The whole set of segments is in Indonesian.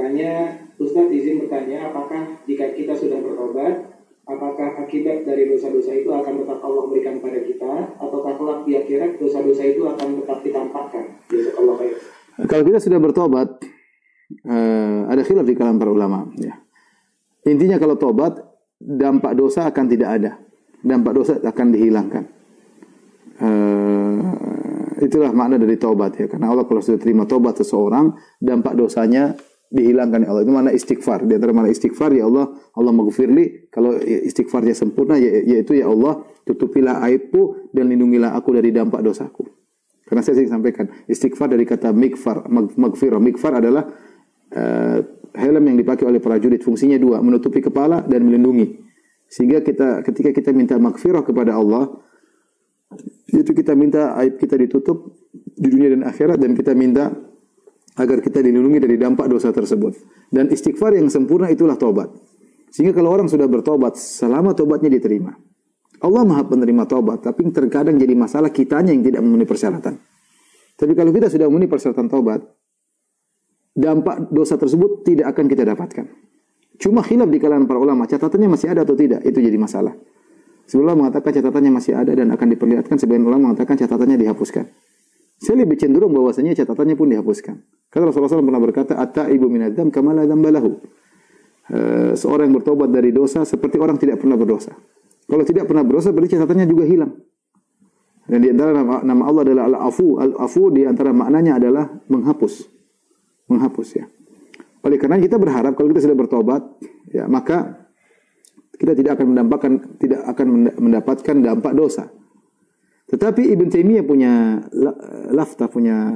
Makanya Ustadz izin bertanya, apakah jika kita sudah bertobat, apakah akibat dari dosa-dosa itu akan tetap Allah berikan pada kita, ataukah kelak di akhirat dosa-dosa itu akan tetap ditampakkan? Jazakallahu khair. Kalau kita sudah bertobat, ada khilaf di kalangan para ulama. Ya. Intinya kalau tobat, dampak dosa akan tidak ada. Dampak dosa akan dihilangkan. Itulah makna dari tobat ya. Karena Allah kalau sudah terima tobat seseorang, dampak dosanya dihilangkan oleh Allah. Itu makna istighfar. Di antara makna istighfar, ya Allah, Allah maghfirli. Kalau istighfarnya sempurna, yaitu ya Allah, tutupilah aibku dan lindungilah aku dari dampak dosaku. Karena saya sering sampaikan, istighfar dari kata mikfar, maghfirah. Mikfar adalah helm yang dipakai oleh prajurit. Fungsinya dua, menutupi kepala dan melindungi. Sehingga ketika kita minta maghfirah kepada Allah, itu kita minta aib kita ditutup di dunia dan akhirat, dan kita minta agar kita dilindungi dari dampak dosa tersebut. Dan istighfar yang sempurna itulah tobat. Sehingga kalau orang sudah bertobat, selama tobatnya diterima. Allah Maha penerima tobat, tapi terkadang jadi masalah kitanya yang tidak memenuhi persyaratan. Tapi kalau kita sudah memenuhi persyaratan tobat, dampak dosa tersebut tidak akan kita dapatkan. Cuma khilaf di kalangan para ulama, catatannya masih ada atau tidak, itu jadi masalah. Sebelah mengatakan catatannya masih ada dan akan diperlihatkan, sebagian ulama mengatakan catatannya dihapuskan. Saya lebih cenderung bahwasanya catatannya pun dihapuskan. Karena Rasulullah SAW pernah berkata, "At-taibu minadz-dzam kama la dzamba lahu." Seorang yang bertobat dari dosa seperti orang tidak pernah berdosa. Kalau tidak pernah berdosa berarti catatannya juga hilang. Dan di antara nama Allah adalah Al-Afu. Al-Afu di antara maknanya adalah menghapus. Menghapus ya. Oleh karena kita berharap kalau kita sudah bertobat, ya maka kita tidak akan mendapatkan dampak dosa. Tetapi Ibn Taimiyah punya lafta, punya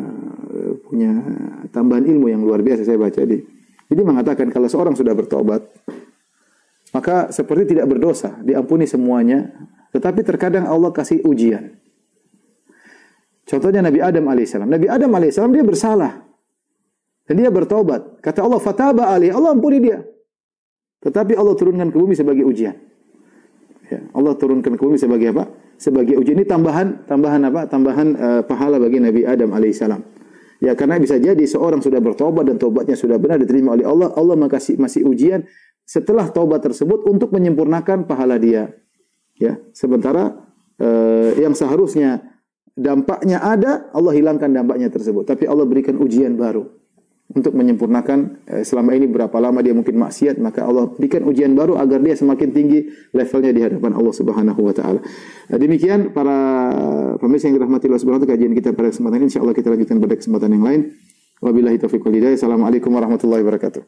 tambahan ilmu yang luar biasa saya baca di. Jadi mengatakan kalau seorang sudah bertobat, maka seperti tidak berdosa, diampuni semuanya, tetapi terkadang Allah kasih ujian. Contohnya Nabi Adam alaihissalam. Nabi Adam alaihissalam dia bersalah. Dan dia bertobat. Kata Allah, "Fataba alaihi." Allah ampuni dia. Tetapi Allah turunkan ke bumi sebagai ujian. Ya, Allah turunkan ke bumi sebagai apa? Sebagai ujian. Ini tambahan apa? Tambahan pahala bagi Nabi Adam alaihissalam. Ya, karena bisa jadi seorang sudah bertobat dan tobatnya sudah benar diterima oleh Allah, Allah masih ujian setelah tobat tersebut untuk menyempurnakan pahala dia. Ya, sementara yang seharusnya dampaknya ada, Allah hilangkan dampaknya tersebut. Tapi Allah berikan ujian baru untuk menyempurnakan selama ini berapa lama dia mungkin maksiat, maka Allah berikan ujian baru agar dia semakin tinggi levelnya di hadapan Allah Subhanahu wa taala. Demikian para pemirsa yang dirahmati Allah Subhanahu wa taala, kajian kita pada kesempatan ini insyaallah kita lanjutkan pada kesempatan yang lain. Wabillahi taufiq wal hidayah. Assalamualaikum warahmatullahi wabarakatuh.